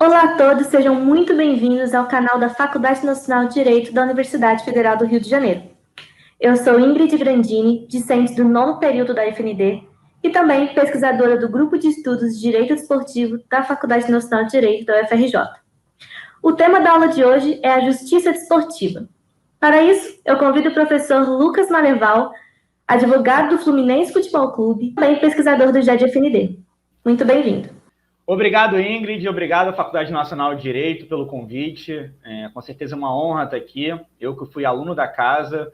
Olá a todos, sejam muito bem-vindos ao canal da Faculdade Nacional de Direito da Universidade Federal do Rio de Janeiro. Eu sou Ingrid Grandini, discente do 9º período da FND e também pesquisadora do Grupo de Estudos de Direito Desportivo da Faculdade Nacional de Direito da UFRJ. O tema da aula de hoje é a Justiça Desportiva. Para isso, eu convido o professor Lucas Maleval, advogado do Fluminense Futebol Clube e também pesquisador do GED-FND. Muito bem-vindo. Obrigado, Ingrid. Obrigado à Faculdade Nacional de Direito pelo convite. Com certeza é uma honra estar aqui. Eu que fui aluno da casa,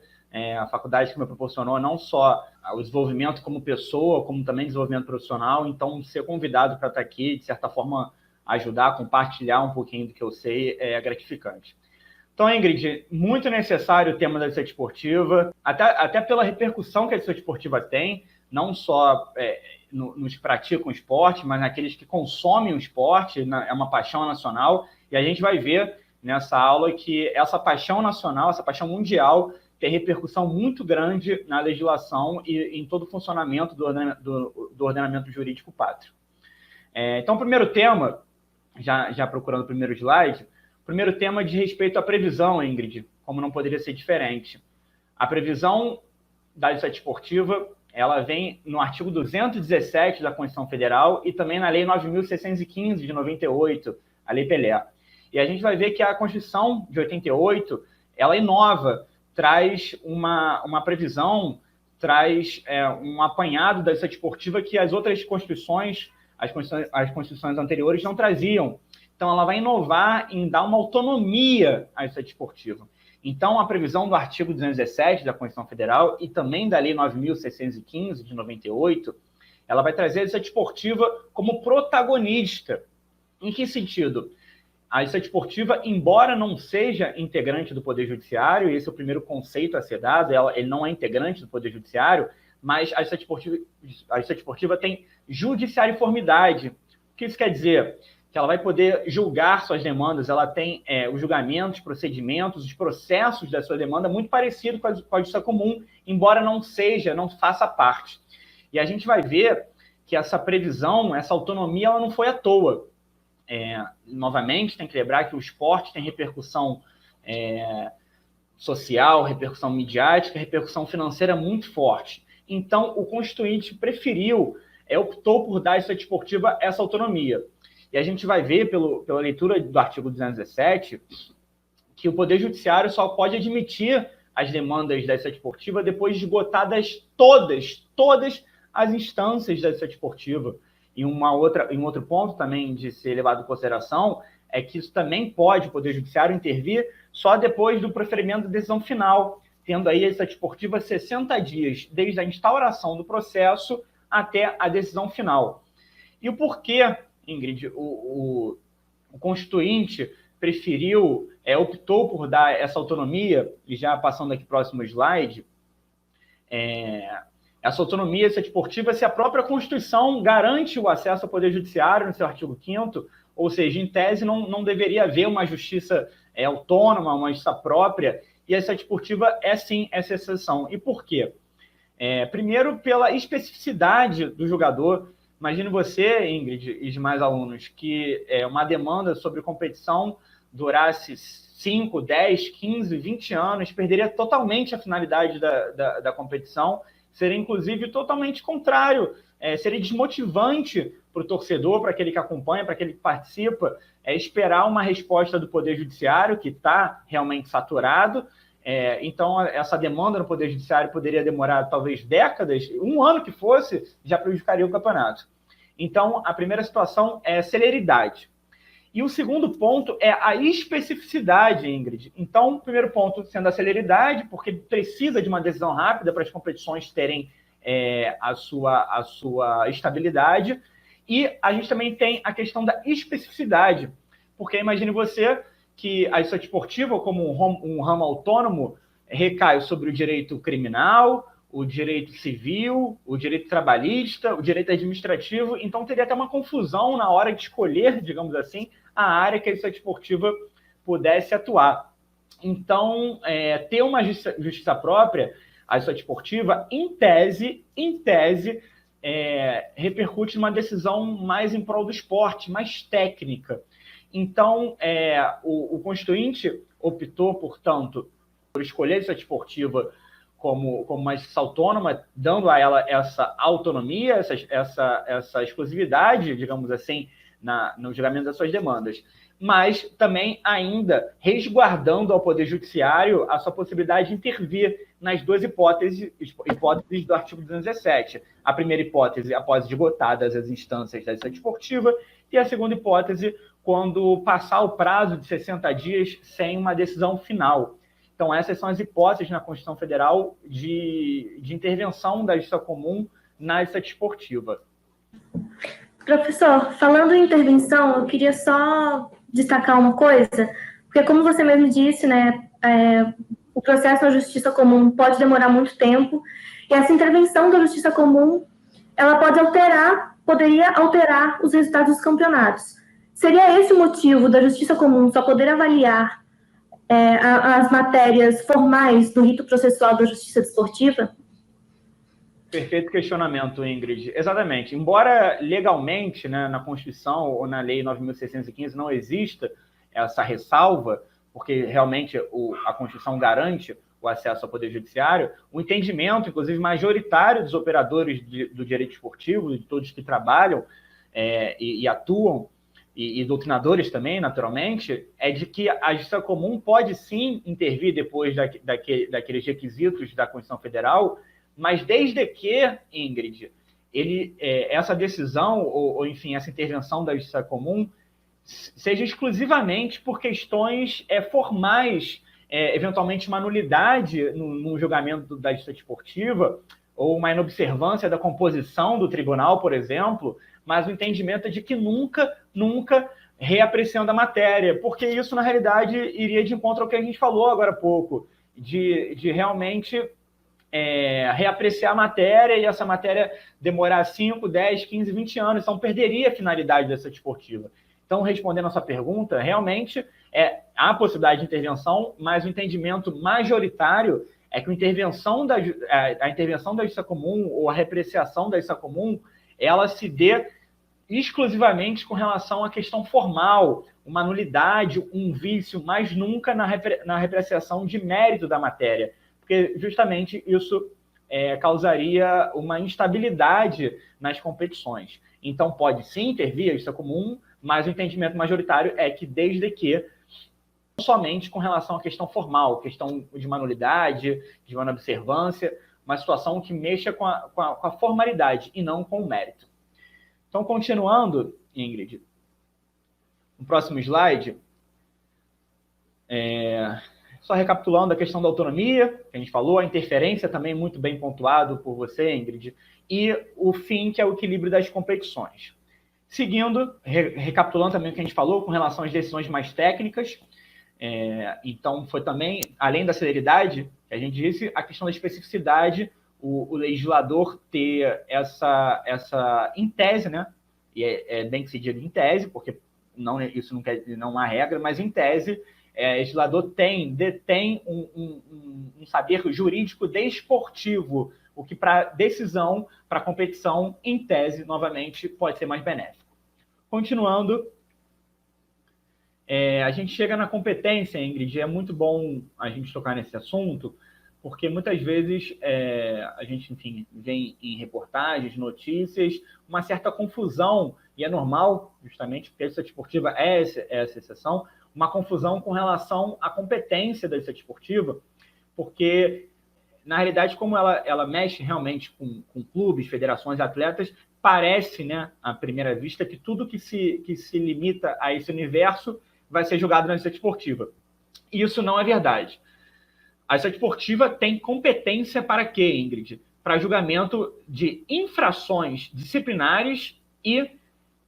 a faculdade que me proporcionou não só o desenvolvimento como pessoa, como também desenvolvimento profissional. Então, ser convidado para estar aqui, de certa forma, ajudar, compartilhar um pouquinho do que eu sei é gratificante. Então, Ingrid, muito necessário o tema da justiça desportiva, até pela repercussão que a justiça desportiva tem, não só nos que praticam o esporte, mas naqueles que consomem o esporte, é uma paixão nacional, e a gente vai ver nessa aula que essa paixão nacional, essa paixão mundial, tem repercussão muito grande na legislação e em todo o funcionamento do ordenamento jurídico pátrio. Então, o primeiro tema, já procurando o primeiro slide, o primeiro tema diz respeito à previsão, Ingrid, como não poderia ser diferente. A previsão da justiça desportiva, ela vem no artigo 217 da Constituição Federal e também na Lei 9.615 de 98, a Lei Pelé. E a gente vai ver que a Constituição de 88, ela inova, traz uma previsão, traz um apanhado da justiça desportiva que as outras Constituições, as Constituições anteriores não traziam. Então, ela vai inovar em dar uma autonomia à justiça desportiva. Então, a previsão do artigo 217 da Constituição Federal e também da Lei 9.615 de 98, ela vai trazer a justiça desportiva como protagonista. Em que sentido? A justiça desportiva, embora não seja integrante do Poder Judiciário, e esse é o primeiro conceito a ser dado, ele não é integrante do Poder Judiciário, mas a justiça desportiva tem judiciariformidade. O que isso quer dizer? Que ela vai poder julgar suas demandas, ela tem os julgamentos, procedimentos, os processos da sua demanda muito parecido com a justiça comum, embora não faça parte. E a gente vai ver que essa previsão, essa autonomia, ela não foi à toa. Novamente, tem que lembrar que o esporte tem repercussão social, repercussão midiática, repercussão financeira muito forte. Então, o Constituinte optou por dar à justiça desportiva essa autonomia. E a gente vai ver, pela leitura do artigo 217, que o Poder Judiciário só pode admitir as demandas da justiça desportiva depois de esgotadas todas as instâncias da justiça desportiva. E um outro ponto também de ser levado em consideração é que isso também pode, o Poder Judiciário, intervir só depois do proferimento da decisão final, tendo aí a justiça desportiva 60 dias, desde a instauração do processo até a decisão final. E o porquê, Ingrid, o Constituinte optou por dar essa autonomia, e já passando aqui para o próximo slide, essa autonomia desportiva, se a própria Constituição garante o acesso ao Poder Judiciário no seu artigo 5º, ou seja, em tese não deveria haver uma justiça autônoma, uma justiça própria, e a justiça desportiva é sim essa exceção. E por quê? Primeiro, pela especificidade do julgador. Imagine você, Ingrid, e demais alunos, que uma demanda sobre competição durasse 5, 10, 15, 20 anos, perderia totalmente a finalidade da competição, seria, inclusive, totalmente contrário, seria desmotivante para o torcedor, para aquele que acompanha, para aquele que participa, esperar uma resposta do Poder Judiciário, que está realmente saturado. Então, essa demanda no Poder Judiciário poderia demorar talvez décadas, um ano que fosse, já prejudicaria o campeonato. Então, a primeira situação é celeridade. E o segundo ponto é a especificidade, Ingrid. Então, o primeiro ponto sendo a celeridade, porque precisa de uma decisão rápida para as competições terem a sua estabilidade. E a gente também tem a questão da especificidade, porque imagine você que a justiça desportiva, como um ramo autônomo, recai sobre o direito criminal, o direito civil, o direito trabalhista, o direito administrativo. Então, teria até uma confusão na hora de escolher, digamos assim, a área que a justiça desportiva pudesse atuar. Então, ter uma justiça própria, a justiça desportiva, em tese, repercute numa decisão mais em prol do esporte, mais técnica. Então, o Constituinte optou, portanto, por escolher a justiça desportiva como uma justiça autônoma, dando a ela essa autonomia, essa exclusividade, digamos assim, no julgamento das suas demandas, mas também ainda resguardando ao Poder Judiciário a sua possibilidade de intervir nas duas hipóteses do artigo 217. A primeira hipótese, após esgotadas as instâncias da justiça desportiva, e a segunda hipótese, quando passar o prazo de 60 dias sem uma decisão final. Então, essas são as hipóteses na Constituição Federal de intervenção da justiça comum na justiça desportiva. Professor, falando em intervenção, eu queria só destacar uma coisa, porque como você mesmo disse, né, o processo na justiça comum pode demorar muito tempo, e essa intervenção da justiça comum, ela poderia alterar os resultados dos campeonatos. Seria esse o motivo da justiça comum só poder avaliar as matérias formais do rito processual da justiça desportiva? Perfeito questionamento, Ingrid. Exatamente. Embora legalmente, né, na Constituição ou na Lei 9.615 não exista essa ressalva, porque realmente a Constituição garante o acesso ao Poder Judiciário, o entendimento, inclusive, majoritário dos operadores do direito esportivo, de todos que trabalham e atuam, e doutrinadores também, naturalmente, é de que a justiça comum pode sim intervir depois daqueles requisitos da Constituição Federal, mas desde que, Ingrid, essa decisão, ou enfim, essa intervenção da justiça comum seja exclusivamente por questões formais, eventualmente uma nulidade no julgamento da justiça desportiva, ou uma inobservância da composição do tribunal, por exemplo, mas o entendimento é de que nunca reapreciando a matéria, porque isso, na realidade, iria de encontro ao que a gente falou agora há pouco, de realmente reapreciar a matéria e essa matéria demorar 5, 10, 15, 20 anos, então perderia a finalidade dessa desportiva. Então, respondendo a sua pergunta, realmente há possibilidade de intervenção, mas o entendimento majoritário é que a intervenção da justiça comum ou a repreciação da justiça comum, ela se dê exclusivamente com relação à questão formal, uma nulidade, um vício, mas nunca na repreciação de mérito da matéria, porque justamente isso causaria uma instabilidade nas competições. Então, pode sim intervir a justiça comum, mas o entendimento majoritário é que desde que somente com relação à questão formal, questão de uma nulidade, de uma observância, uma situação que mexa com a formalidade e não com o mérito. Então, continuando, Ingrid, no próximo slide, só recapitulando a questão da autonomia, que a gente falou, a interferência também muito bem pontuado por você, Ingrid, e o fim, que é o equilíbrio das competições. Seguindo, recapitulando também o que a gente falou com relação às decisões mais técnicas, então foi também, além da celeridade, que a gente disse, a questão da especificidade, o legislador ter essa em tese, né? E é bem que se diga em tese, porque isso não há regra, mas em tese, o legislador detém um saber jurídico desportivo, o que para decisão, para competição, em tese, novamente, pode ser mais benéfico. Continuando, a gente chega na competência, Ingrid, é muito bom a gente tocar nesse assunto, porque muitas vezes a gente, enfim, vê em reportagens, notícias, uma certa confusão, e é normal, justamente, porque a justiça desportiva é essa exceção, uma confusão com relação à competência da justiça desportiva, porque, na realidade, como ela mexe realmente com clubes, federações, atletas, parece, né, à primeira vista, que tudo que se limita a esse universo vai ser julgado na justiça desportiva. E isso não é verdade. A justiça desportiva tem competência para quê, Ingrid? Para julgamento de infrações disciplinares e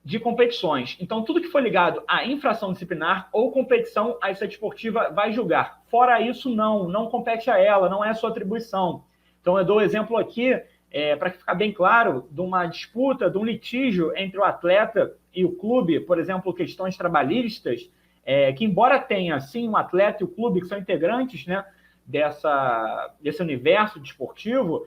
de competições. Então, tudo que for ligado à infração disciplinar ou competição, a justiça desportiva vai julgar. Fora isso, não compete a ela, não é a sua atribuição. Então, eu dou o exemplo aqui, para ficar bem claro, de uma disputa, de um litígio entre o atleta e o clube, por exemplo, questões trabalhistas, que embora tenha, sim, um atleta e o clube que são integrantes, né, desse universo desportivo,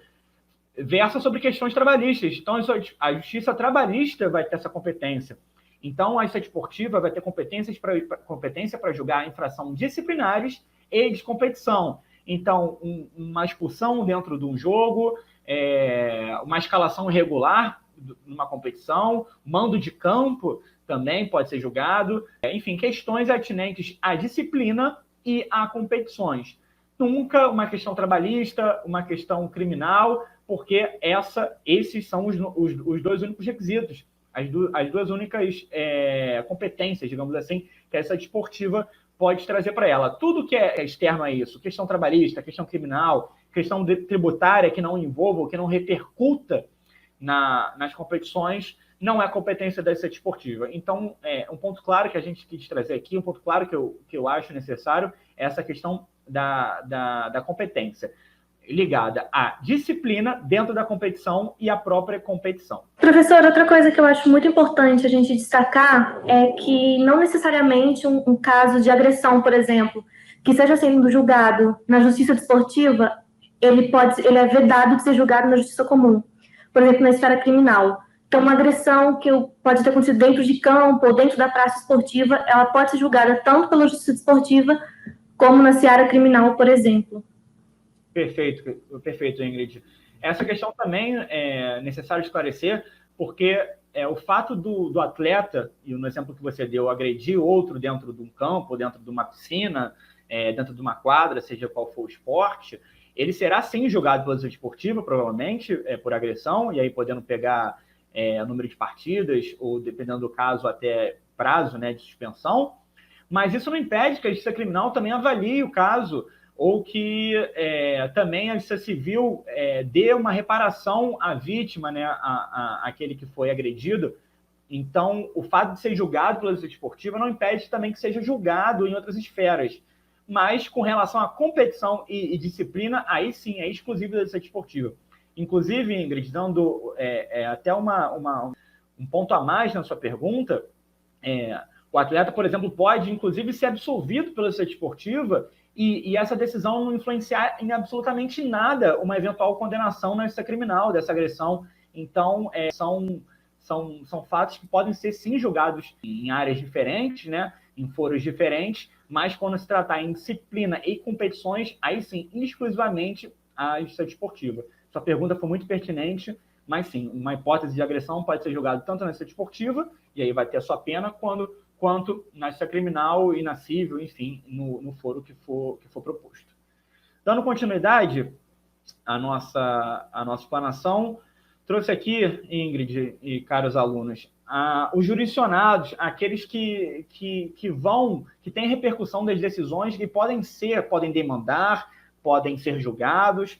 versa sobre questões trabalhistas. Então, a justiça trabalhista vai ter essa competência. Então, a justiça desportiva vai ter competência para julgar infrações disciplinares e de competição. Então, uma expulsão dentro de um jogo, uma escalação irregular numa competição, mando de campo também pode ser julgado. Enfim, questões atinentes à disciplina e a competições. Nunca uma questão trabalhista, uma questão criminal, porque esses são os dois únicos requisitos, as duas únicas competências, digamos assim, que essa desportiva pode trazer para ela. Tudo que é externo a isso, questão trabalhista, questão criminal, questão tributária que não envolva, que não repercuta nas competições, não é competência da justiça desportiva. Então, um ponto claro que a gente quis trazer aqui, um ponto claro que eu acho necessário, é essa questão da competência, ligada à disciplina dentro da competição e à própria competição. Professor, outra coisa que eu acho muito importante a gente destacar é que não necessariamente um caso de agressão, por exemplo, que seja sendo julgado na justiça desportiva, ele é vedado de ser julgado na justiça comum, por exemplo, na esfera criminal. Então, uma agressão que pode ter acontecido dentro de campo ou dentro da praça esportiva, ela pode ser julgada tanto pela justiça desportiva como na seara criminal, por exemplo. Perfeito, Ingrid. Essa questão também é necessário esclarecer, porque o fato do atleta, e no exemplo que você deu, agredir outro dentro de um campo, dentro de uma piscina, dentro de uma quadra, seja qual for o esporte, ele será sim julgado pela justiça esportiva, provavelmente, por agressão, e aí podendo pegar número de partidas, ou dependendo do caso, até prazo, né, de suspensão. Mas isso não impede que a justiça criminal também avalie o caso, ou que também a justiça civil dê uma reparação à vítima, né, àquele que foi agredido. Então, o fato de ser julgado pela justiça esportiva não impede também que seja julgado em outras esferas. Mas, com relação à competição e disciplina, aí sim é exclusivo da justiça esportiva. Inclusive, Ingrid, dando até um ponto a mais na sua pergunta, o atleta, por exemplo, pode, inclusive, ser absolvido pela justiça esportiva e essa decisão não influenciar em absolutamente nada uma eventual condenação na justiça criminal dessa agressão. Então, são fatos que podem ser, sim, julgados em áreas diferentes, né, em foros diferentes, mas quando se tratar em disciplina e competições, aí sim, exclusivamente a justiça desportiva. Sua pergunta foi muito pertinente, mas sim, uma hipótese de agressão pode ser julgada tanto na justiça desportiva, e aí vai ter a sua pena, quanto na justiça criminal e na civil, enfim, no foro que for proposto. Dando continuidade à nossa explanação, trouxe aqui, Ingrid e caros alunos, os jurisdicionados, aqueles que têm repercussão das decisões que podem demandar, podem ser julgados,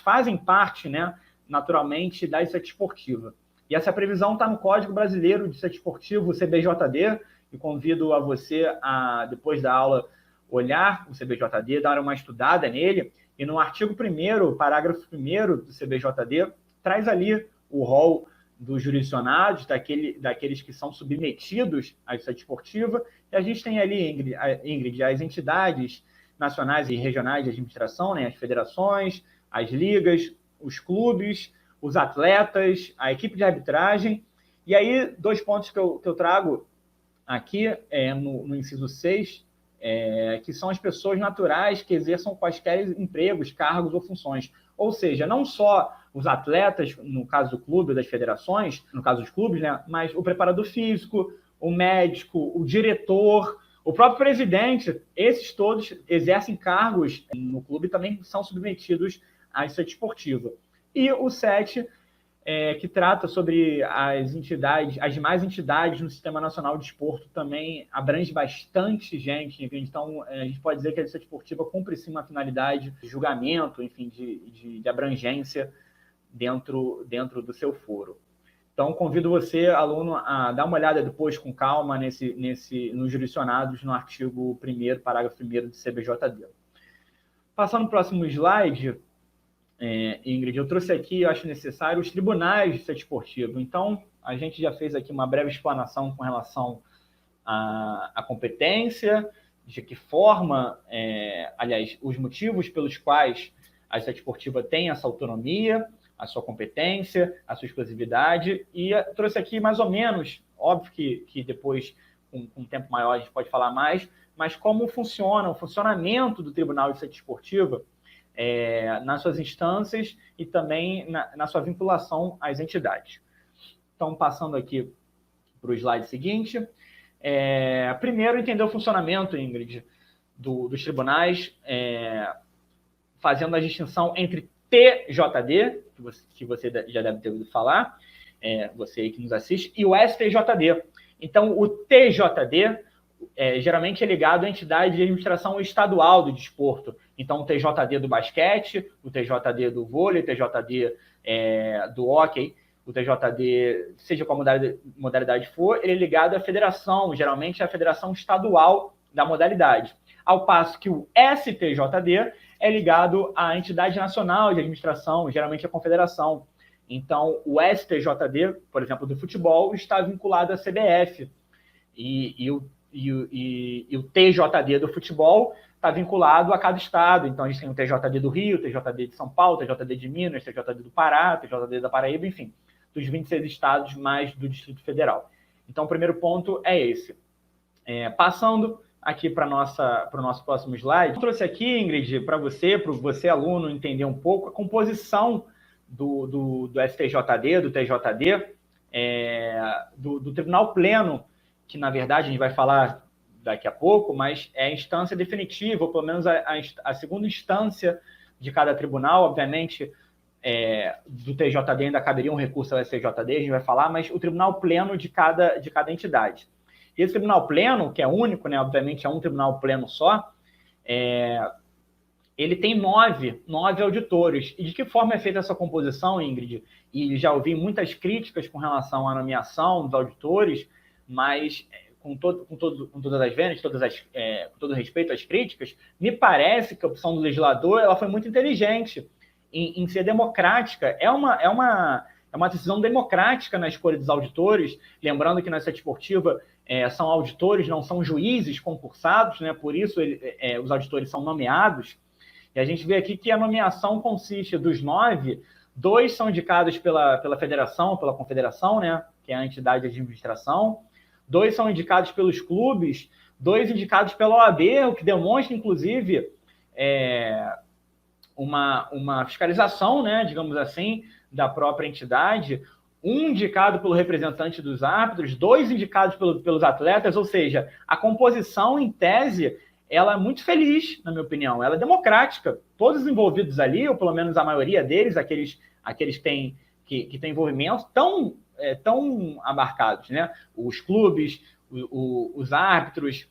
fazem parte, né, naturalmente, da justiça desportiva. E essa previsão está no Código Brasileiro de Justiça Desportiva, o CBJD, e convido a você a, depois da aula, olhar o CBJD, dar uma estudada nele, e no artigo 1º, parágrafo 1º do CBJD, traz ali o rol dos jurisdicionados, daqueles que são submetidos à justiça desportiva, e a gente tem ali, Ingrid, as entidades nacionais e regionais de administração, né, as federações, as ligas, os clubes, os atletas, a equipe de arbitragem. E aí, 2 pontos que eu trago aqui no inciso 6, que são as pessoas naturais que exerçam quaisquer empregos, cargos ou funções. Ou seja, não só os atletas, no caso do clube, das federações, no caso dos clubes, né, mas o preparador físico, o médico, o diretor, o próprio presidente, esses todos exercem cargos no clube e também são submetidos à justiça desportiva. E o 7, que trata sobre as demais entidades no Sistema Nacional de Desporto, também abrange bastante gente. Então, a gente pode dizer que a justiça desportiva cumpre sim uma finalidade de julgamento, enfim, de abrangência dentro do seu foro. Então, convido você, aluno, a dar uma olhada depois com calma nos jurisdicionados no artigo 1º, parágrafo 1º do CBJD. Passando para o próximo slide, Ingrid, eu trouxe aqui, eu acho necessário, os tribunais de justiça desportiva. Então, a gente já fez aqui uma breve explanação com relação à competência, de que forma, aliás, os motivos pelos quais a justiça desportiva tem essa autonomia, a sua competência, a sua exclusividade, e trouxe aqui mais ou menos óbvio que depois, com um tempo maior, a gente pode falar mais, mas como funciona o funcionamento do Tribunal de Justiça Desportiva nas suas instâncias e também na sua vinculação às entidades. Então, passando aqui para o slide seguinte. Primeiro, entender o funcionamento, Ingrid, dos tribunais, fazendo a distinção entre TJD, que você já deve ter ouvido falar, você aí que nos assiste, e o STJD. Então, o TJD geralmente é ligado à entidade de administração estadual do desporto. Então, o TJD do basquete, o TJD do vôlei, o TJD do hóquei, o TJD, seja qual modalidade for, ele é ligado à federação, geralmente à federação estadual da modalidade. Ao passo que o STJD é ligado à entidade nacional de administração, geralmente à confederação. Então, o STJD, por exemplo, do futebol, está vinculado à CBF. E o TJD do futebol está vinculado a cada estado. Então, a gente tem o TJD do Rio, o TJD de São Paulo, o TJD de Minas, o TJD do Pará, o TJD da Paraíba, enfim, dos 26 estados mais do Distrito Federal. Então, o primeiro ponto é esse. Passando aqui para o nosso próximo slide, eu trouxe aqui, Ingrid, para você, aluno, entender um pouco a composição do STJD, do TJD, do Tribunal Pleno, que, na verdade, a gente vai falar daqui a pouco, mas é a instância definitiva, ou pelo menos a segunda instância de cada tribunal. Obviamente, do TJD ainda caberia um recurso ao STJD, a gente vai falar, mas o Tribunal Pleno de cada entidade. E esse Tribunal Pleno, que é único, né, obviamente é um Tribunal Pleno só, ele tem nove auditores. E de que forma é feita essa composição, Ingrid? E já ouvi muitas críticas com relação à nomeação dos auditores, mas com todas as vendas, com todo respeito às críticas, me parece que a opção do legislador ela foi muito inteligente em ser democrática. É uma decisão democrática na escolha dos auditores, lembrando que na Justiça Desportiva são auditores, não são juízes concursados, né? Por isso os auditores são nomeados. E a gente vê aqui que a nomeação consiste dos 9, 2 são indicados pela federação, pela confederação, né? Que é a entidade de administração, 2 são indicados pelos clubes, 2 indicados pela OAB, o que demonstra, inclusive, uma fiscalização, né, digamos assim, da própria entidade, 1 indicado pelo representante dos árbitros, 2 indicados pelos atletas, ou seja, a composição, em tese, ela é muito feliz, na minha opinião, ela é democrática. Todos os envolvidos ali, ou pelo menos a maioria deles, aqueles que têm envolvimento, tão abarcados, né? Os clubes, os árbitros,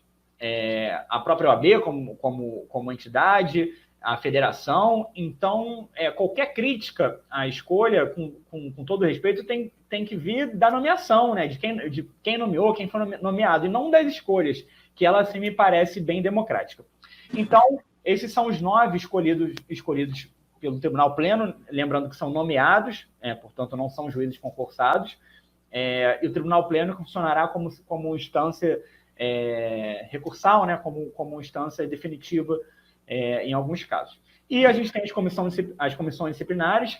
a própria OAB como entidade, a federação. Então, qualquer crítica à escolha, com todo respeito, tem que vir da nomeação, né? De quem nomeou, quem foi nomeado, e não das escolhas, que ela, assim, me parece bem democrática. Então, esses são os 9 escolhidos pelo Tribunal Pleno, lembrando que são nomeados, portanto, não são juízes concursados, e o Tribunal Pleno funcionará como instância recursal, né? Como instância definitiva em alguns casos. E a gente tem as comissões disciplinares,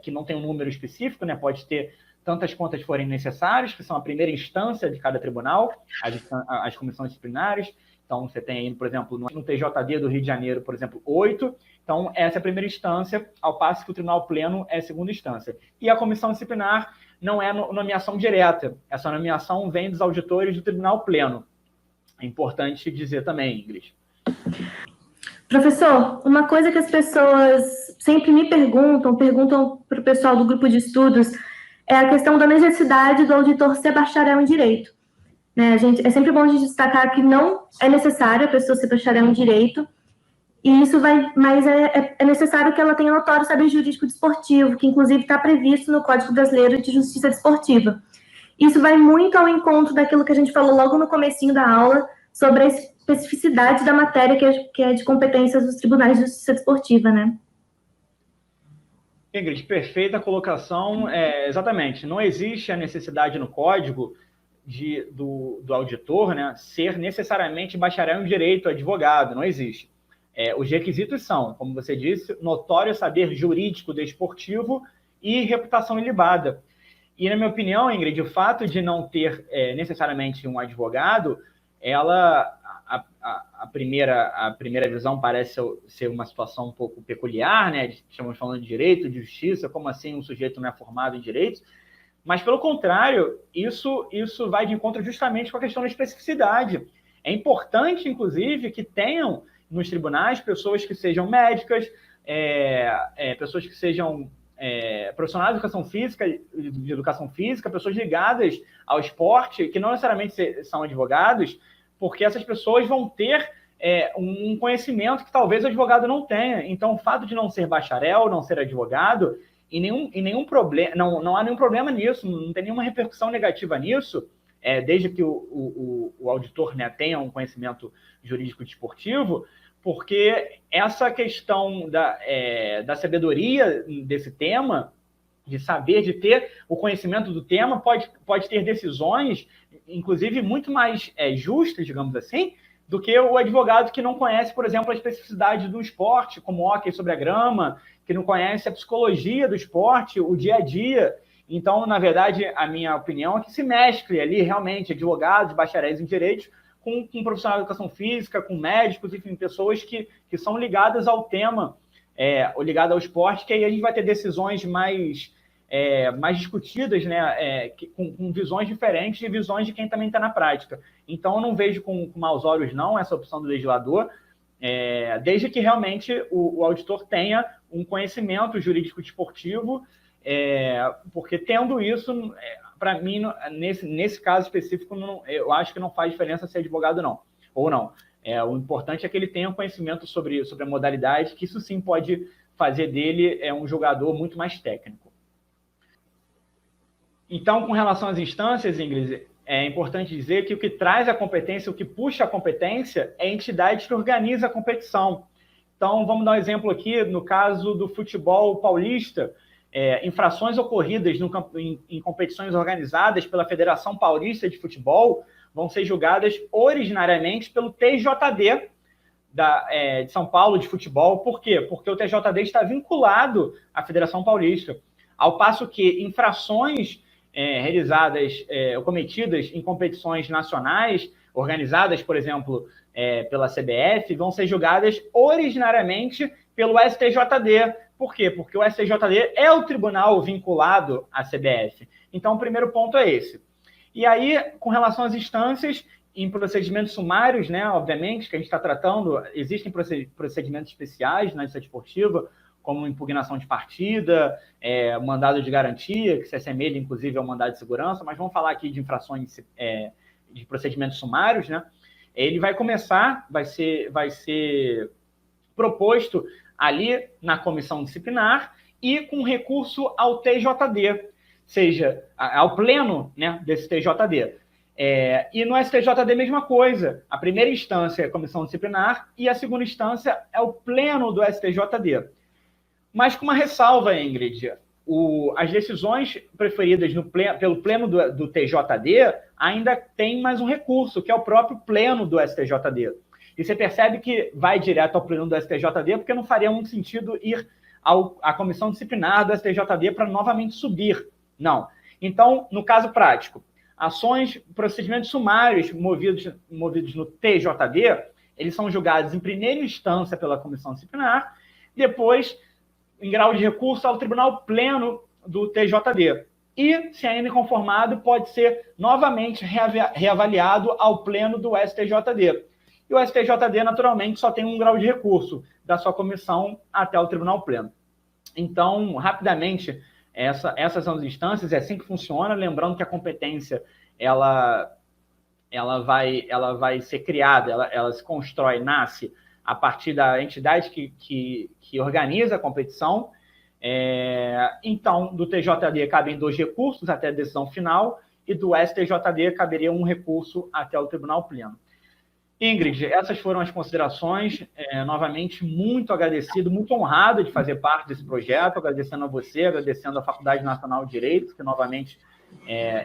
que não tem um número específico, né? Pode ter tantas quantas forem necessárias, que são a primeira instância de cada tribunal, as comissões disciplinares. Então, você tem aí, por exemplo, no TJD do Rio de Janeiro, por exemplo, 8. Então, essa é a primeira instância, ao passo que o Tribunal Pleno é a segunda instância. E a comissão disciplinar não é nomeação direta. Essa nomeação vem dos auditores do Tribunal Pleno. É importante dizer também, Ingrid. Professor, uma coisa que as pessoas sempre me perguntam para o pessoal do grupo de estudos, é a questão da necessidade do auditor ser bacharel em Direito. Né? É sempre bom a gente destacar que não é necessário a pessoa ser bacharel em Direito, mas é necessário que ela tenha notório saber jurídico desportivo, que inclusive está previsto no Código Brasileiro de Justiça Desportiva. Isso vai muito ao encontro daquilo que a gente falou logo no comecinho da aula, sobre a especificidade da matéria que é de competências dos tribunais de justiça desportiva, né? Ingrid, perfeita colocação. Exatamente, não existe a necessidade no código do auditor, né, ser necessariamente bacharel em direito, advogado, não existe. Os requisitos são, como você disse, notório saber jurídico desportivo e reputação ilibada. E, na minha opinião, Ingrid, o fato de não ter necessariamente um advogado, a primeira visão parece ser uma situação um pouco peculiar, né? Estamos falando de direito, de justiça, como assim um sujeito não é formado em direito? Mas, pelo contrário, isso vai de encontro justamente com a questão da especificidade. É importante, inclusive, que tenham nos tribunais pessoas que sejam médicas, pessoas que sejam profissionais de educação física, pessoas ligadas ao esporte, que não necessariamente são advogados, porque essas pessoas vão ter um conhecimento que talvez o advogado não tenha. Então, o fato de não ser bacharel, não ser advogado, e nenhum problema, não há nenhum problema nisso, não tem nenhuma repercussão negativa nisso, desde que o auditor, né, tenha um conhecimento jurídico desportivo, porque essa questão da sabedoria desse tema, de saber, de ter o conhecimento do tema, pode ter decisões, inclusive, muito mais justas, digamos assim, do que o advogado que não conhece, por exemplo, a especificidade do esporte, como o hóquei sobre a grama, que não conhece a psicologia do esporte, o dia a dia. Então, na verdade, a minha opinião é que se mescle ali, realmente, advogados, bacharéis em direito, com profissionais de educação física, com médicos, enfim, pessoas que são ligadas ao tema, ou ligadas ao esporte, que aí a gente vai ter decisões mais discutidas, né, com visões diferentes e visões de quem também está na prática. Então, eu não vejo com maus olhos, não, essa opção do legislador, desde que realmente o auditor tenha um conhecimento jurídico desportivo, porque tendo isso, para mim, nesse caso específico, eu acho que não faz diferença ser advogado não, ou não. O importante é que ele tenha um conhecimento sobre a modalidade, que isso sim pode fazer dele um jogador muito mais técnico. Então, com relação às instâncias, Ingrid, é importante dizer que o que traz a competência, o que puxa a competência, é a entidade que organiza a competição. Então, vamos dar um exemplo aqui, no caso do futebol paulista, infrações ocorridas em competições organizadas pela Federação Paulista de Futebol vão ser julgadas originariamente pelo TJD de São Paulo de futebol. Por quê? Porque o TJD está vinculado à Federação Paulista, ao passo que infrações realizadas ou cometidas em competições nacionais, organizadas, por exemplo, pela CBF, vão ser julgadas originariamente pelo STJD. Por quê? Porque o STJD é o tribunal vinculado à CBF. Então, o primeiro ponto é esse. E aí, com relação às instâncias, em procedimentos sumários, né, obviamente, que a gente está tratando, existem procedimentos especiais na justiça desportiva, como impugnação de partida, mandado de garantia, que se assemelha, inclusive, ao mandado de segurança, mas vamos falar aqui de infrações de procedimentos sumários, né? Ele vai começar, vai ser proposto ali na comissão disciplinar e com recurso ao TJD, seja ao pleno, né, desse TJD. E no STJD, mesma coisa. A primeira instância é a comissão disciplinar e a segunda instância é o pleno do STJD. Mas com uma ressalva, Ingrid, as decisões preferidas pelo pleno do TJD ainda tem mais um recurso, que é o próprio pleno do STJD. E você percebe que vai direto ao pleno do STJD, porque não faria muito sentido ir à comissão disciplinar do STJD para novamente subir. Não. Então, no caso prático, procedimentos sumários movidos no TJD, eles são julgados em primeira instância pela comissão disciplinar, depois, em grau de recurso, ao tribunal pleno do TJD. E, se ainda inconformado, pode ser novamente reavaliado ao pleno do STJD. E o STJD, naturalmente, só tem um grau de recurso da sua comissão até o tribunal pleno. Então, rapidamente, essas são as instâncias, é assim que funciona, lembrando que a competência ela vai ser criada, ela se constrói, nasce a partir da entidade que organiza a competição. Então, do TJD cabem 2 recursos até a decisão final e do STJD caberia um recurso até o tribunal pleno. Ingrid, essas foram as considerações. Novamente, muito agradecido, muito honrado de fazer parte desse projeto, agradecendo a você, agradecendo à Faculdade Nacional de Direito, que novamente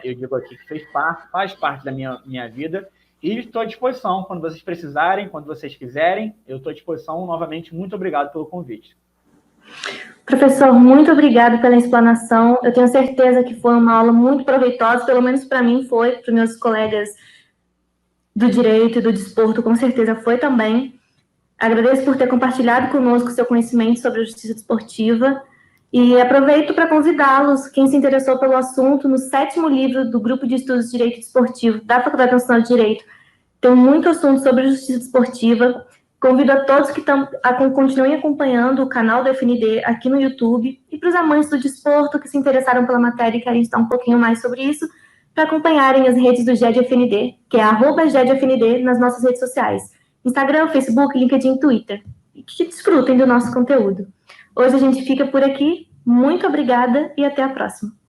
eu digo aqui que faz parte da minha vida, e estou à disposição quando vocês precisarem, quando vocês quiserem, eu estou à disposição. Novamente, muito obrigado pelo convite. Professor, muito obrigada pela explanação. Eu tenho certeza que foi uma aula muito proveitosa, pelo menos para mim foi, para os meus colegas do direito e do desporto, com certeza foi também. Agradeço por ter compartilhado conosco seu conhecimento sobre a justiça desportiva e aproveito para convidá-los, quem se interessou pelo assunto, no 7º livro do Grupo de Estudos de Direito Desportivo da Faculdade Nacional de Direito, tem muito assunto sobre justiça desportiva. Convido a todos que continuem acompanhando o canal do FND aqui no YouTube e para os amantes do desporto que se interessaram pela matéria e querem estudar um pouquinho mais sobre isso, para acompanharem as redes do GED-FND, que é @GED-FND nas nossas redes sociais, Instagram, Facebook, LinkedIn, Twitter, e que desfrutem do nosso conteúdo. Hoje a gente fica por aqui, muito obrigada e até a próxima.